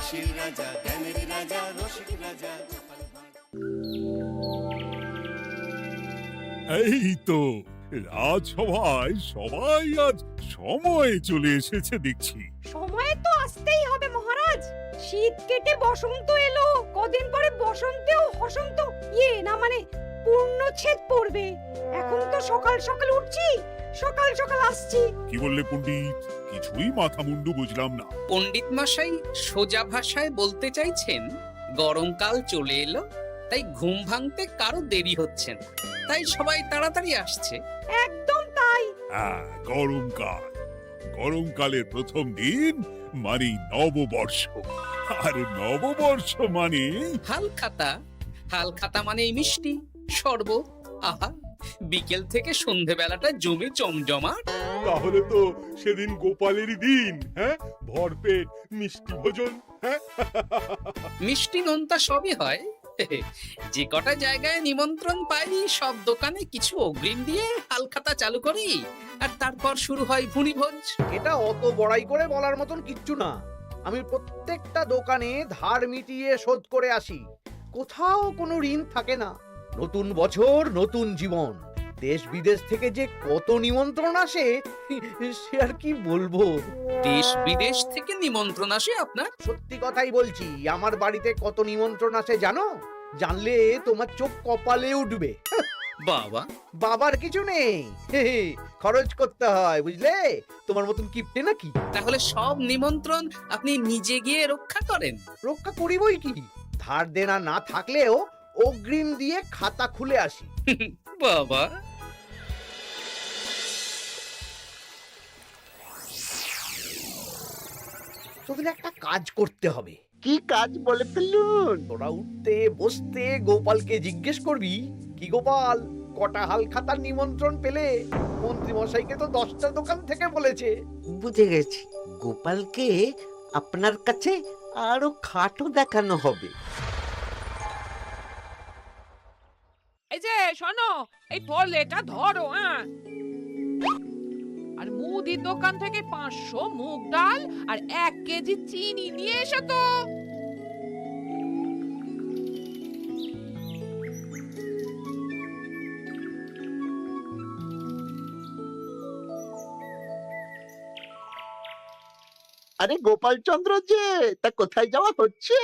হাসির রাজা, জ্ঞানের রাজা, রসিক রাজা। এই তো রাজসভায় সবাই আজ সময়ে চলে এসেছে দেখছি। সময় তো আসতেই হবে মহারাজ। শীত কেটে বসন্ত এলো, কদিন পরে বসন্তেও বসন্ত না মানে পূর্ণচ্ছেদ পড়বে। এখন তো সকাল সকাল উঠছি, সকাল সকাল আসছি। কি বললে পণ্ডিত? কিছুই মাথা মুন্ডু বুঝলাম না। পণ্ডিত মশাই সোজা ভাষায় বলতে চাইছেন গরমকাল চলে এলো, তাই ঘুম ভাঙতে কারো দেরি হচ্ছে না, তাই সবাই তাড়াতাড়ি আসছে। একদম তাই। হ্যাঁ, গরমকাল। গরমকালের প্রথম দিন মানে নববর্ষ, আর নববর্ষ মানে হালখাতা। হালখাতা মানে মিষ্টি শরবত। আহা, বিকেল থেকে সন্ধেবেলাটা জমে জমজমাট। তাহলে তো সেদিন গোপালেরই দিন। হ্যাঁ, ভরপেট মিষ্টি ভোজন। হ্যাঁ, মিষ্টি নোনতা সবই হয়। যে কটা জায়গায় নিমন্ত্রণ পাই সব দোকানে কিছু অগ্রিম দিয়ে হালখাতা চালু করি, আর তারপর শুরু হয় ভুনিভোজ। এটা অত বড়াই করে বলার মতন কিচ্ছু না। আমি প্রত্যেকটা দোকানে ধার মিটিয়ে শোধ করে আসি, কোথাও কোনো ঋণ থাকে না। নতুন বছর নতুন জীবন, দেশ বিদেশ থেকে যে কত নিমন্ত্রণ আসে সে আর কি বলবো। দেশ বিদেশ থেকে নিমন্ত্রণ আসে আপনার? সত্যি কথাই বলছি, আমার বাড়িতে কত নিমন্ত্রণ আসে জানো? জানলে তোমার চোখ কপালে উঠবে। বাবা, বাবার কিছু নেই, খরচ করতে হয় বুঝলে। তোমার মতন কিপটে নাকি? তাহলে সব নিমন্ত্রণ আপনি নিজে গিয়ে রক্ষা করেন? রক্ষা করিবই কি, ধার দেনা না থাকলেও অগ্রিম দিয়ে খাতা খুলে আসি। বাবা, তোদের একটা কাজ করতে হবে। কি কাজ বলে ফেলুন? তোরা উঠতে বসতে গোপালকে জিজ্ঞেস করবি, কি গোপাল, কটা হাল খাতার নিমন্ত্রণ পেলে? মন্ত্রী মশাইকে তো 10টা দোকান থেকে বলেছে। বুঝে গেছি, গোপালকে আপনার কাছে আরো খাটো দেখানো হবে। এই যে শোনো, এই থলেটা ধরো। হ্যাঁ, আর মুদির দোকান থেকে 500 মুগ ডাল আর 1 কেজি চিনি নিয়ে এসো তো। আরে গোপাল চন্দ্র যে, তা কোথায় যাওয়া হচ্ছে?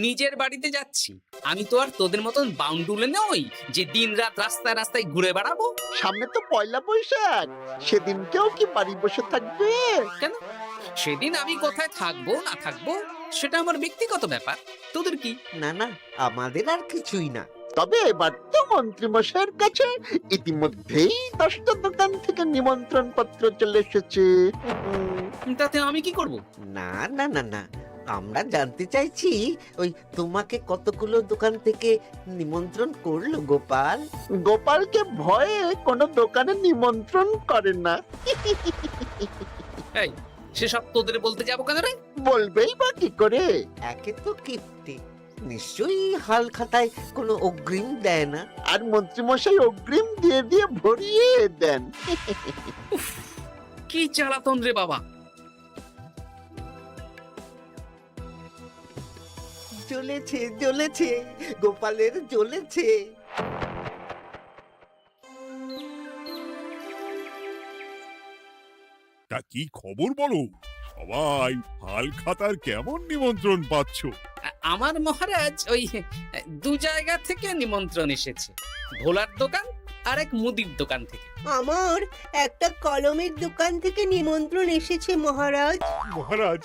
নিজের বাড়িতে যাচ্ছি। আমি তো আর তোদের মতন বাউন্ডুলে নই যে দিনরাত রাস্তায় রাস্তায় ঘুরে বেড়াবো। সামনে তো পয়লা বৈশাখ, সেদিন কেউ কি বাড়ি বসে থাকবে? কেন? সেদিন আমি কোথায় থাকবো না থাকবো সেটা আমার ব্যক্তিগত ব্যাপার। তোদের কি? না না, আমাদের আর কিছুই না। তবে এবার তো মন্ত্রী মশাইয়ের কাছে ইতিমধ্যেই 10টা দোকান থেকে নিমন্ত্রণ পত্র চলে এসেছে। তাতে আমি কি করব? না না না না, আমরা জানতে চাইছি ওই তোমাকে কতগুলো দোকান থেকে নিমন্ত্রণ করলো গোপাল? গোপালকে ভয়ে কোনো দোকানে নিমন্ত্রণ করে না। এই, সেসব তোদের বলতে যাবো কেন রে? বলবেই বা কি করে? একে তো কিপ্টে, নিশ্চয়ই হাল খাতায় কোনো অগ্রিম দেয় না, আর মন্ত্রীমশাই অগ্রিম দিয়ে দিয়ে ভরিয়ে দেন। কি জ্বালাতন রে বাবা। জ্বলেছে জ্বলেছে, গোপালের জ্বলেছে। তা কি খবর বলো? সবাই হালখাতার কেমন নিমন্ত্রণ পাচ্ছ? আমার মহারাজ ওই 2 জায়গা থেকে নিমন্ত্রণ এসেছে, ভোলার দোকান আর এক মুদির দোকান থেকে। আমার একটা কলমের দোকান থেকে নিমন্ত্রণ এসেছে মহারাজ। মহারাজ,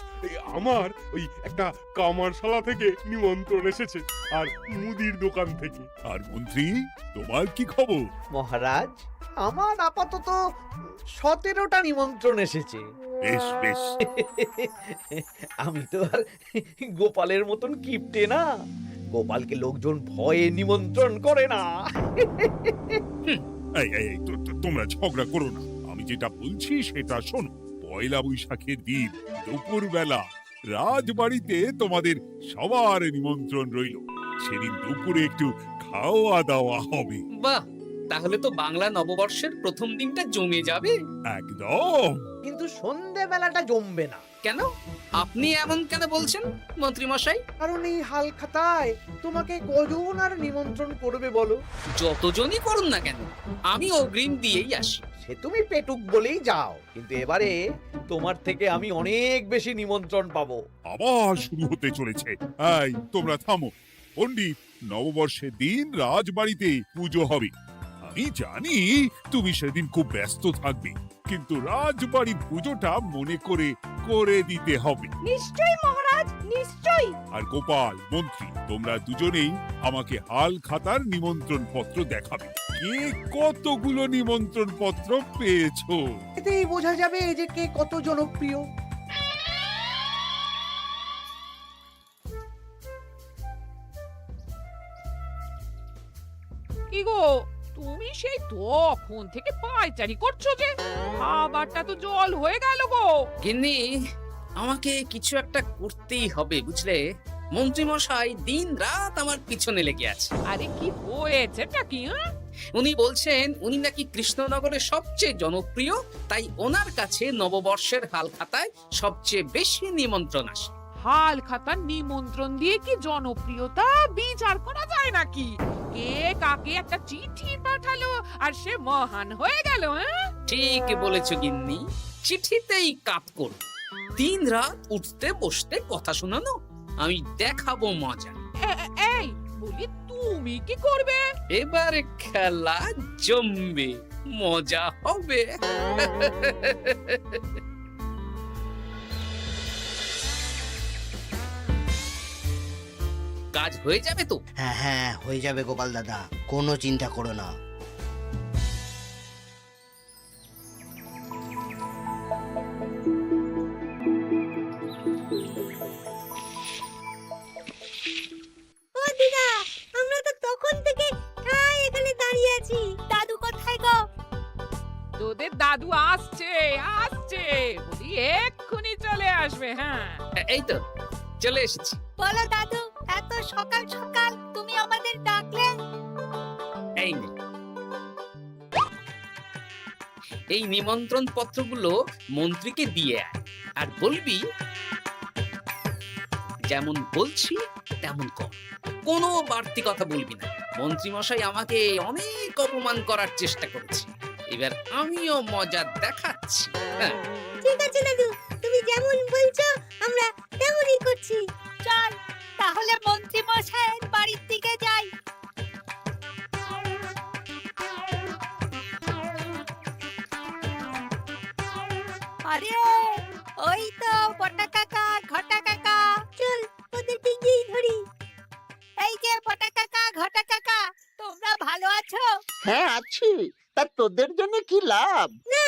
আমার ওই একটা কামারশালা থেকে নিমন্ত্রণ এসেছে, আর মুদির দোকান থেকে। আর মন্ত্রী, তোমার কি খবর? মহারাজ, আমার আপাতত 17টা নিমন্ত্রণ এসেছে। বেশ বেশ। আমি তো আর গোপালের মতন কিপটে না, গোপালকে লোকজন ভয়ে নিমন্ত্রণ করে না। এই এই এই, তোমরা ঝগড়া করো না। আমি যেটা বলছি সেটা শোনো। পয়লা বৈশাখের দিন দুপুর বেলা রাজবাড়িতে তোমাদের সবার নিমন্ত্রণ রইল। সেদিন দুপুরে একটু খাওয়া দাওয়া হবে। বাহ, তাহলে তো বাংলা নববর্ষের প্রথম দিনটা জমে যাবে। একদম। কিন্তু সন্ধেবেলাটা জমবে না। কেন? আপনি এমন কেন বলছেন মন্ত্রী মশাই? কারণ এই হাল খাতায় তোমাকে কজন আর নিমন্ত্রণ করবে বলো? যতজনই করুন না কেন, আমি অগ্রিম দিয়েই আসি। সে তুমি পেটুক বলেই যাও, কিন্তু এবারে তোমার থেকে আমি অনেক বেশি নিমন্ত্রণ পাবো। আবার শুরু হতে চলেছে। এই তোমরা থামো। পণ্ডিত, নববর্ষের দিন রাজবাড়িতে পুজো হবে। আমি জানি তুমি সেদিন খুব ব্যস্ত থাকবে, কিন্তু রাজবাড়ির পুজোটা মনে করে করে দিতে হবে। নিশ্চয়ই মহারাজ, নিশ্চয়ই। আর গোপাল, মন্ত্রী, তোমরা দুজনেই আমাকে হাল খাতার নিমন্ত্রণ পত্র দেখাবে। কে কতগুলো নিমন্ত্রণ পত্র পেয়েছো? এতেই বোঝা যাবে যে কে কত জনপ্রিয়। কি গো, তুমি সেই তখন থেকে পায়চারি করছো যে? খাবারটা তো জল হয়ে গেল গো। গিন্নি, আমাকে কিছু একটা করতেই হবে বুঝলে। মন্ত্রী মশাই দিন রাত আমার পিছনে লেগে আছে। আরে কি হয়েছেটা কি? উনি বলছেন উনি নাকি কৃষ্ণনগরের সবচেয়ে জনপ্রিয়, তাই ওনার কাছে নববর্ষের হাল খাতায় সবচেয়ে বেশি নিমন্ত্রণ আসে। হাল খাতার নিমন্ত্রণ দিয়ে কি জনপ্রিয়তা বিচার করা যায় নাকি? কে কাকে একটা চিঠি পাঠালো আর সে মহান হয়ে গেল? ঠিক বলেছো গিন্নি, চিঠিতেই কাপ করো। দিন রাত উঠতে বসতে কথা শোনানো, আমি দেখাবো মজা। এই বলি, তুমি কি করবে? এবার খেলা জমবে, মজা হবে। কাজ হয়ে যাবে তো? হ্যাঁ হ্যাঁ, হয়ে যাবে গোপাল দাদা, কোনো চিন্তা করো না। ও দিদা, আমরা তো তখন থেকে ঠায় এখানে দাঁড়িয়ে আছি। দাদু কোথায় গো? তোদের দাদু আসছে আসছে, বলি এক্ষুনি চলে আসবে। হ্যাঁ, এই তো চলে এসেছি। বলো দাদু, এত সকাল সকাল তুমি আমাদের ডাকলে? এই নে। এই নিমন্ত্রণ পত্রগুলো মন্ত্রীকে দিয়ে আয়, আর বলবি যেমন বলছি তেমন কর, কোনো বাড়তি কথা বলবি না। মন্ত্রী মশাই আমাকে অনেক অপমান করার চেষ্টা করেছে, এবার আমিও মজা দেখাচ্ছি। হ্যাঁ, ঠিক আছে দাদু, তুমি যেমন বলছো আমরা তেমনই করছি। চল তাহলে মন্ত্রী মশাইয়ের বাড়ির দিকে যাই। আরে ওই তো বটা কাকা, ঘটা কাকা, চল ওদেরকে গিয়ে ধরি। এই যে বটা কাকা, ঘটা কাকা, তোমরা ভালো আছো? হ্যাঁ আছি, তা তোদের জন্য কি লাভ? না,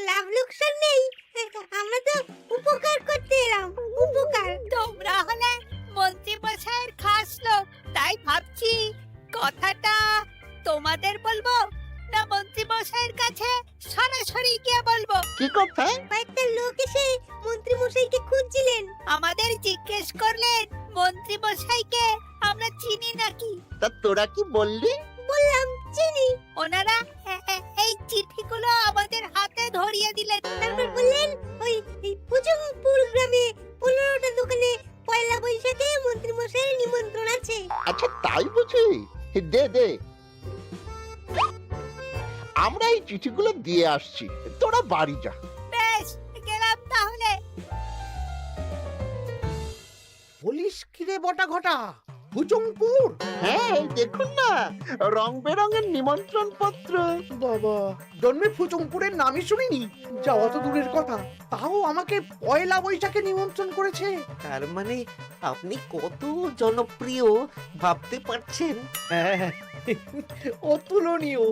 লাভ লোকসান নেই, আমরা তো উপকার করতে এলাম। উপকার? তোমরা হলে মন্ত্রী মশাইয়ের খাস লোক, তাই ভাবছি কথাটা তোমাদের বলবো না মন্ত্রী মশাইয়ের কাছে সরাসরি গিয়ে বলবো। কি কথা? কয়েকটা লোক এসে মন্ত্রী মশাইকে খুঁজছিলেন, আমাদের জিজ্ঞেস করলেন মন্ত্রী মশাইকে আমরা চিনি নাকি। তা তোরা কি বললি? বললাম চিনি। ওনারা এই চিঠিগুলো আমাদের হাতে ধরিয়ে দিলেন, তারপর বললেন ওই পুজংপুর গ্রামে 15টা দোকানে পয়লা বৈশাখে মন্ত্রী মশাইয়ের নিমন্ত্রণ আছে। আচ্ছা তাই বুঝি? দে দে, আমরা এই চিঠিগুলো দিয়ে আসছি, তোরা বাড়ি যা। বেশ, গেলাম তাহলে। বলিস কিরে বটা ঘটা, ভুজংপুর? হ্যাঁ এই দেখুন না, রং বেরঙের নিমন্ত্রণ পত্র। বাবা, জন্মে ফুচংপুরের নামই শুনিনি, যাওয়া তো দূরের কথা, তাও আমাকে পয়লা বৈশাখে নিমন্ত্রণ করেছে। তার মানে আপনি কত জনপ্রিয় ভাবতে পারছেন? হ্যাঁ, অতুলনীয়,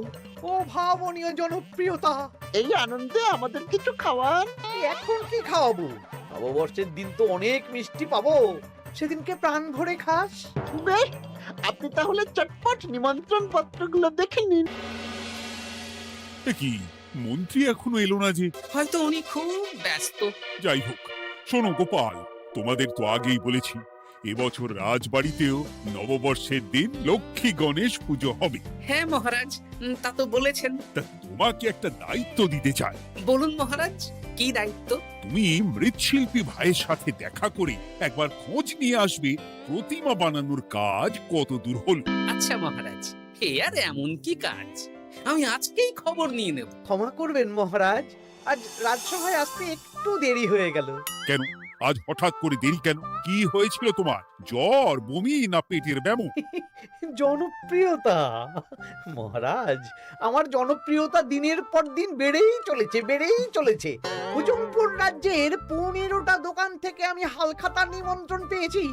অভাবনীয় জনপ্রিয়তা। এই আনন্দে আমাদের কিছু খাওয়ান। এখন কি খাওয়াবো? নববর্ষের দিন তো অনেক মিষ্টি পাবো, সেদিনকে প্রাণ ভরে খাস। বেশ, আপনি তাহলে চটপট নিমন্ত্রণ পত্রগুলো দেখে নিন। এ কি, মন্ত্রী এখনো এলো না যে? হয়তো উনি খুব ব্যস্ত। যাই হোক, শোনো গোপাল, তোমাদের তো আগেই বলেছি এবছর রাজবাড়িতেও নববর্ষের দিন লক্ষ্মী গণেশ পুজো হবে। হ্যাঁ মহারাজ, তা তো বলেছেন। তা তোমাকে একটা দায়িত্ব দিতে চাই। বলুন মহারাজ, কি দায়িত্ব? তুমি মৃৎশিল্পী ভাইয়ের সাথে দেখা করে একবার খোঁজ নিয়ে আসবে প্রতিমা বানানোর কাজ কত দূর হলো। আচ্ছা মহারাজ, হে আর এমন কি কাজ, আমি আজকেই খবর নিয়ে নেব। ক্ষমা করবেন মহারাজ, আজ রাজসভায় আসতে একটু দেরি হয়ে গেল। কেন আজ হঠাৎ করে দেরি কেন? কি হয়েছিল তোমার? জ্বর, বমি না পেটের ব্যামো? জনপ্রিয়তা মহারাজ, আমার জনপ্রিয়তা দিনের পর দিন বেড়েই চলেছে। হুজুমপুর রাজ্যের 15টা দোকান থেকে আমি হালখাতার নিমন্ত্রণ পেয়েছি।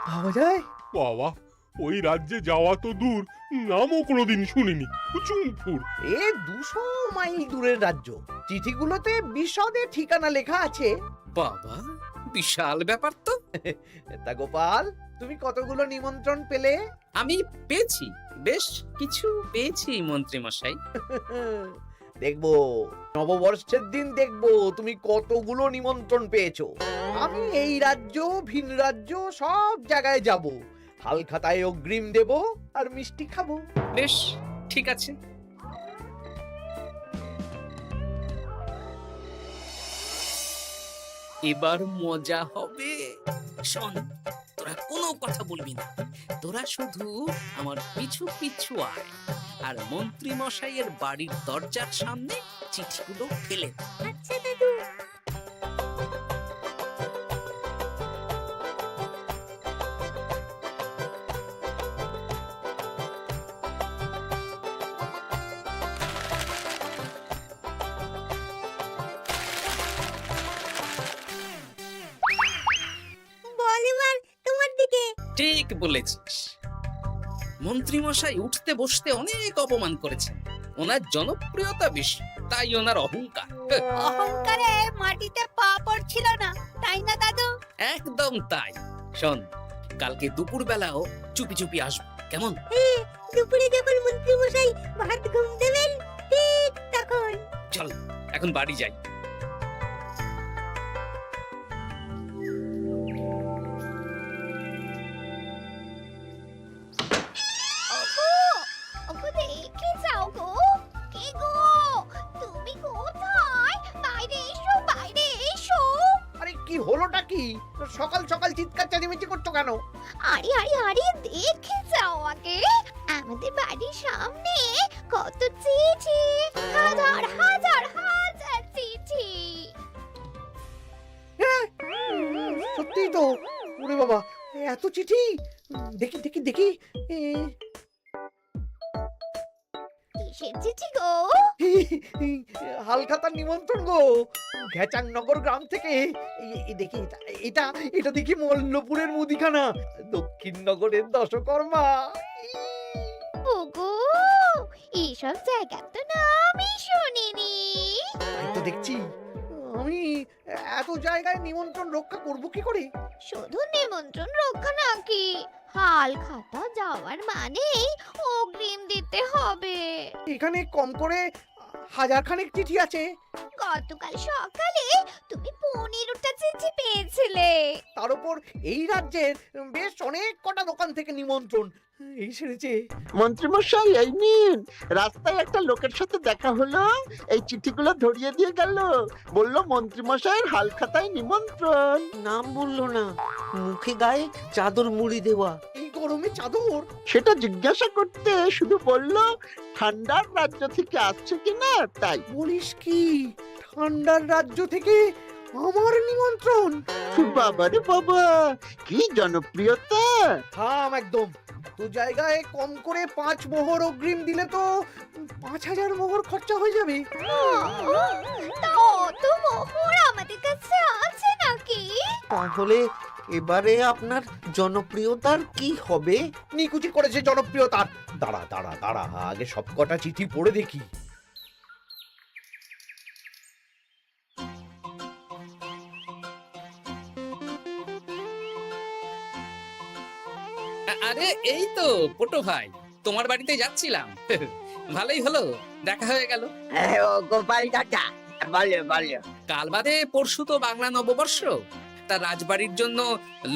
ভাবা যায়? বাবা, ওই রাজ্যে যাওয়া তো দূর, নামও কোনোদিন শুনিনি। হুজুমপুর। এ 200 মাইল দূরের রাজ্য। চিঠিগুলোতে বিশদে ঠিকানা লেখা আছে। বাবা, বিশাল ব্যাপার তো। তা গোপাল, তুমি কতগুলো নিমন্ত্রণ পেলে? আমি পেয়েছি, বেশ কিছু পেয়েছি মন্ত্রী মশাই। দেখবো নববর্ষের দিন দেখবো তুমি কতগুলো নিমন্ত্রণ পেয়েছো। আমি এই রাজ্য ভিন রাজ্য সব জায়গায় যাব, হালখাতায় অগ্রিম দেব আর মিষ্টি খাবো। বেশ, ঠিক আছে। এবার মজা হবে। শোন, তোরা কোনো কথা বলবি না, তোরা শুধু আমার পিছু পিছু আয় আর মন্ত্রী মশাইয়ের বাড়ির দরজার সামনে চিঠিগুলো ফেলে দে। আচ্ছা দাদু। বল এবার তোমার দিকে। ঠিক বলেছিস। মন্ত্রী মশাই উঠতে বসতে অনেক অপমান করেছেন। ওনার জনপ্রিয়তা বেশি, তাই ওনার অহংকার। অহংকারে মাটিতে পা পড়ছিল না, তাই না দাদু? একদম তাই। শোন, কালকে দুপুর বেলাও চুপি চুপি আসবো, কেমন? দুপুরে যখন মন্ত্রী মশাই ভাত ঘুম দেবেন, ঠিক তখন। চল এখন বাড়ি যাই। ওগো দেখে যাও গো। কে গো? তুমি কোথায়? বাইরে এসো, বাইরে এসো। আরে কি হলোটা কি? সকাল সকাল চিৎকার চেঁচামেচি করছো কেন? আরে আরে আরে দেখে যাও আগে। আমাদের বাড়ির সামনে কত চিঠি, হাজার হাজার হাজার চিঠি। সত্যি তো। ওরে বাবা, এত চিঠি! দেখি দেখি দেখি। কিসের চিঠি গো? হালখাতার নিমন্ত্রণ গো, ঘেচাংনগর গ্রাম থেকে। দেখি এটা এটা দেখি মল্লপুরের মুদিখানা, দক্ষিণনগরের দশকর্মা। ওগো, এইসব জায়গা তো নামই শুনিনি। তাই তো দেখছি। আমি এত জায়গায় নিমন্ত্রণ রক্ষা করব কি করে? শুধু নিমন্ত্রণ রক্ষা নাকি, হালখাতা যাওয়ার মানেই অগ্রিম দিতে হবে। এখানে কম করে 1000 খানেক চিঠি আছে। গতকাল সকালে তুমি 15টা চিঠি পেয়েছিলে। তার উপর এই রাজ্যের বেশ অনেক কটা দোকান থেকে নিমন্ত্রণ এই সেরেছে। মন্ত্রীমশাই এই নিন, রাস্তায় একটা লোকের সাথে দেখা হলো, এই চিঠিগুলো ধরিয়ে দিয়ে গেল, বলল মন্ত্রীমশাইয়ের হালখাতায় নিমন্ত্রণ। নাম বললো না, মুখে গায়ে চাদর মুড়ি দেওয়া। এই গরমে চাদর? সেটা জিজ্ঞাসা করতে শুধু বলল ঠান্ডার রাজ্য থেকে আসছে কিনা তাই। বলিস কি? ঠান্ডার রাজ্য থেকে আমার নিমন্ত্রণ? বাবারে বাবা, কি জনপ্রিয়তা! থাম একদম। তো জায়গায় কম করে 5 মোহর অগ্রিম দিলে তো 5000 মোহর খরচা হয়ে যাবে। তা অত মোহর আমাদের কাছে আছে নাকি? তাহলে এবারে আপনার জনপ্রিয়তার কি হবে? নিকুচি করেছে জনপ্রিয়তার। দাঁড়া দাঁড়া দাঁড়া, আগে সব কটা চিঠি পড়ে দেখি। আরে এই তো পটু ভাই, তোমার বাড়িতে যাচ্ছিলাম। ভালোই হলো, দেখা হয়ে গেল। গোপাল দাদা, বলো বলো। কাল বাদে পরশু তো বাংলা নববর্ষ। তা রাজবাড়ির জন্য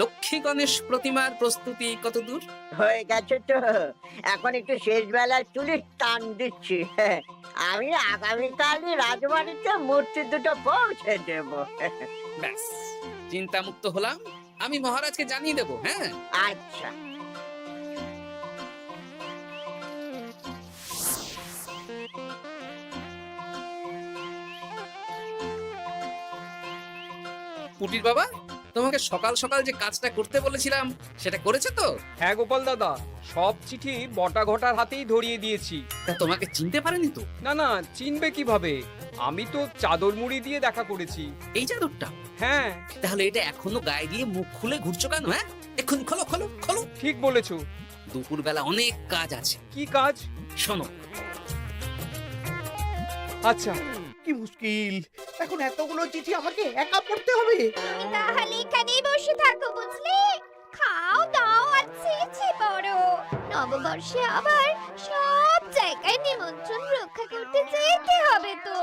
লক্ষ্মী গণেশ প্রতিমার প্রস্তুতি কত দূর? হয়ে গেছে তো, এখন একটু শেষ বেলার চুলির টান দিচ্ছি। আমি আগামীকালই রাজবাড়িতে মূর্তি দুটো পৌঁছে দেব। ব্যাস, চিন্তামুক্ত হলাম। আমি মহারাজকে জানিয়ে দেবো। হ্যাঁ, আচ্ছা। পুটির বাবা, তোমাকে সকাল সকাল যে কাজটা করতে বলেছিলাম সেটা করেছে তো? হ্যাঁ গোপাল দাদা, সব চিঠি বটা ঘটার হাতেই ধরিয়ে দিয়েছি। তা তোমাকে চিনতে পারেনি তো? না না, চিনবে কিভাবে? আমি তো চাদর মুড়ি দিয়ে দেখা করেছি। এই চাদরটা? হ্যাঁ। তাহলে এটা এখনো গায়ে দিয়ে মুখ খুলে ঘুরছো কেন? হ্যাঁ, এক্ষুনি খোলো খোলো খোলো। ঠিক বলেছো। দুপুরবেলা অনেক কাজ আছে। কি কাজ? শোনো। আচ্ছা। কি মুশকিল, এখন এতগুলো চিঠি আমাকে একা পড়তে হবে। তাহলে এখানেই বসে থাকো, বুঝলে? খাও দাও আর চিঠি পড়ো। নববর্ষে আবার সব জায়গায় নিমন্ত্রণ রক্ষা করতে যেতে হবে তো।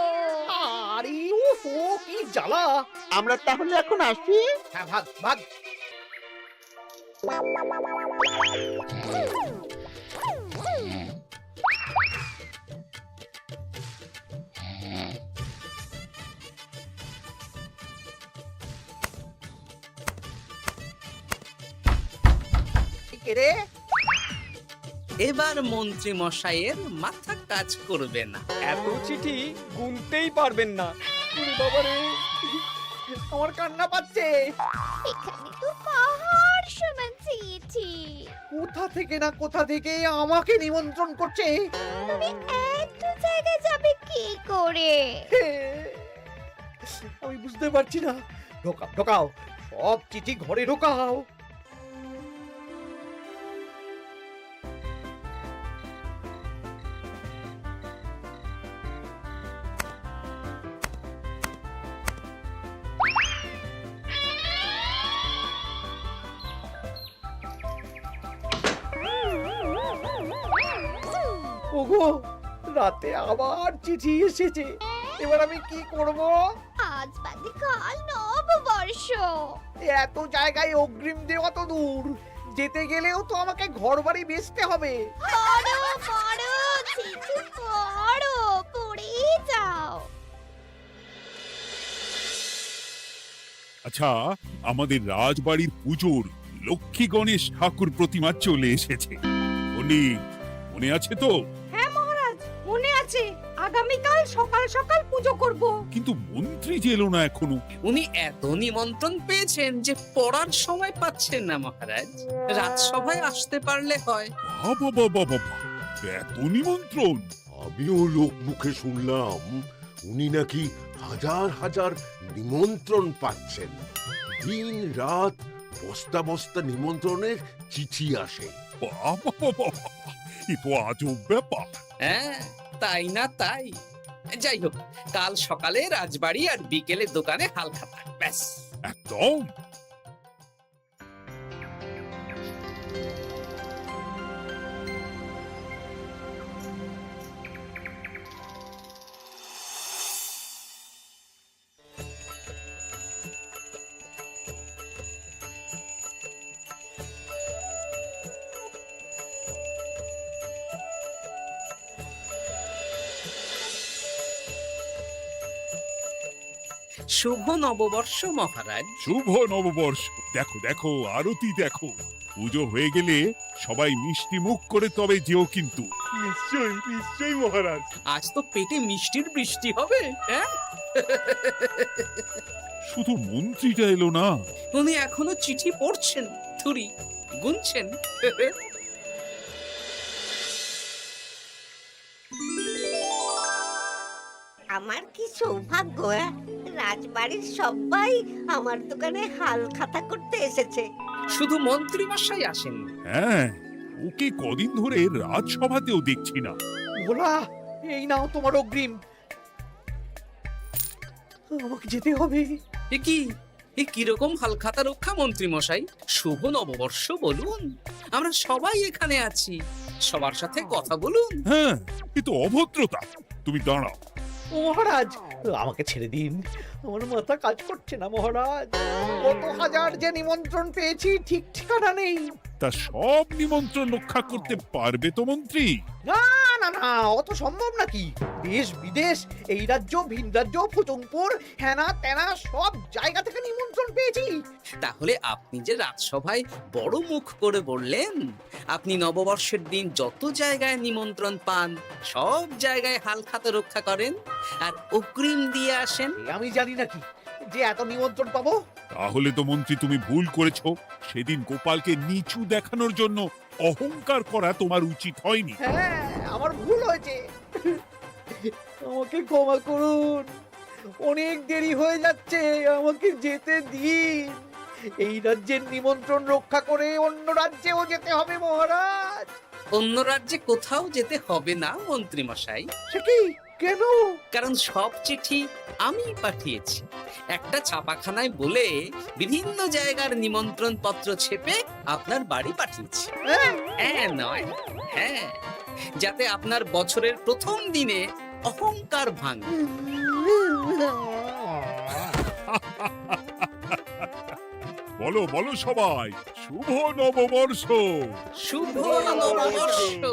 আরে ওফো, কি জ্বালা। আমরা তাহলে এখন আসি। হ্যাঁ, ভাগ ভাগ। রে, এবার মন্ত্রী মশাইয়ের মাথা কাজ করবে না। এত চিঠি গুনতেই পারবেন না। ওরে বাবা রে, আমার কান্না পাচ্ছে। এখানে তো পাহাড় সমান চিঠি। কোথা থেকে না কোথা থেকে আমাকে নিমন্ত্রণ করছে। তুমি এত জায়গায় যাবে কি করে? আমি বুঝতে পারছি না। ঢোকাও ঢোকাও, সব চিঠি ঘরে ঢোকাও। ওগো, রাতে আবার চিঠি এসেছে। এবার আমি কি করব? আজ বাদে কাল নববর্ষ। এত জায়গায় অগ্রিম দেওয়া তো দূর, যেতে গেলেও তো আমাকে ঘর বাড়ি বেচতে হবে। পড়ো পড়ো, চিঠি পড়ো, পড়েই যাও। আচ্ছা, আমাদের রাজবাড়ির পুজোর লক্ষ্মী গণেশ ঠাকুর প্রতিমা চলে এসেছে। মনে আছে তো? হ্যাঁ মহারাজ, মনে আছে। আগামীকাল সকাল সকাল পুজো করব। কিন্তু মন্ত্রী যে এলো না এখনো। উনি এত নিমন্ত্রণ পেয়েছেন যে পড়ার সময় পাচ্ছেন না মহারাজ। রাজসভায় আসতে পারলে হয়। বাবা বাবা বাবা, এত নিমন্ত্রণ! আমিও লোক মুখে শুনলাম উনি নাকি হাজার হাজার নিমন্ত্রণ পাচ্ছেন। দিন রাত বস্তা বস্তা নিমন্ত্রণের চিঠি আসে। বাবা বাবা, এ তো আজব ব্যাপার। হ্যাঁ, তাই না তাই। যাই হোক, কাল সকালে রাজবাড়ি আর বিকেলে দোকানে হালখাতা। ব্যাস, একদম। শুভ নববর্ষ মহারাজ। শুভ নববর্ষ। দেখো দেখো, আরতি দেখো। পুজো হয়ে গেলে সবাই মিষ্টি মুখ করে তবে যেও কিন্তু। নিশ্চয়ই নিশ্চয়ই মহারাজ। আজ তো পেটে মিষ্টির বৃষ্টি হবে। হ্যাঁ, শুধু মন্ত্রীটা এলো না। উনি এখনো চিঠি পড়ছেন, থুরি গুনছেন। আমার কি সৌভাগ্য! রাজবাড়ির সবাই আমার দোকানে হাল খাতা করতে এসেছে। শুধু মন্ত্রী মশাই আসেন। হ্যাঁ, ওকে কদিন ধরে রাজসভাতেও দেখছি না। ভোলা, এই নাও তোমার অগ্রিম। আমাকে যেতে হবে। এ কিরকম হালখাতা রক্ষা মন্ত্রী মশাই? শুভ নববর্ষ বলুন, আমরা সবাই এখানে আছি। সবার সাথে কথা বলুন। হ্যাঁ, এ তো অভদ্রতা। তুমি দাঁড়াও। মহারাজ, আমাকে ছেড়ে দিন, আমার মাথা কাজ করছে না মহারাজ। কত হাজার যে নিমন্ত্রণ পেয়েছি ঠিক ঠিকানা নেই। তা সব নিমন্ত্রণ রক্ষা করতে পারবে তো মন্ত্রী? না না না, অত সম্ভব নাকি? দেশ বিদেশ, এই রাজ্য ভিন রাজ্য, ফুচুংপুর, হ্যানা ত্যানা সব জায়গা থেকে নিমন্ত্রণ পেয়েছি। তাহলে আপনি যে রাজসভায় বড় মুখ করে বললেন আপনি নববর্ষের দিন যত জায়গায় নিমন্ত্রণ পান সব জায়গায় হালখাতা রক্ষা করেন আর অগ্রিম দিয়ে আসেন। আমি জানি নাকি যে এত নিমন্ত্রণ পাবো? তাহলে তো মন্ত্রী তুমি ভুল করেছো। সেদিন গোপালকে নিচু দেখানোর জন্য অহংকার করা তোমার উচিত হয়নি। হ্যাঁ, আমার ভুল হয়েছে, আমাকে ক্ষমা করুন। অনেক দেরি হয়ে যাচ্ছে, আমাকে যেতে দিন। এই রাজ্যের নিমন্ত্রণ রক্ষা করে অন্য রাজ্যেও যেতে হবে মহারাজ। অন্য রাজ্যে কোথাও যেতে হবে না মন্ত্রী মশাই। সে কি? কেন? কারণ সব চিঠি আমি পাঠিয়েছি। একটা ছাপাখানায় বলে বিভিন্ন জায়গার নিমন্ত্রণ পত্র ছেপে আপনার বাড়ি পাঠিয়েছি। হ্যাঁ নয় হ্যাঁ, যাতে আপনার বছরের প্রথম দিনে অহংকার ভাঙে। বলো বলো সবাই, শুভ নববর্ষ। শুভ নববর্ষ।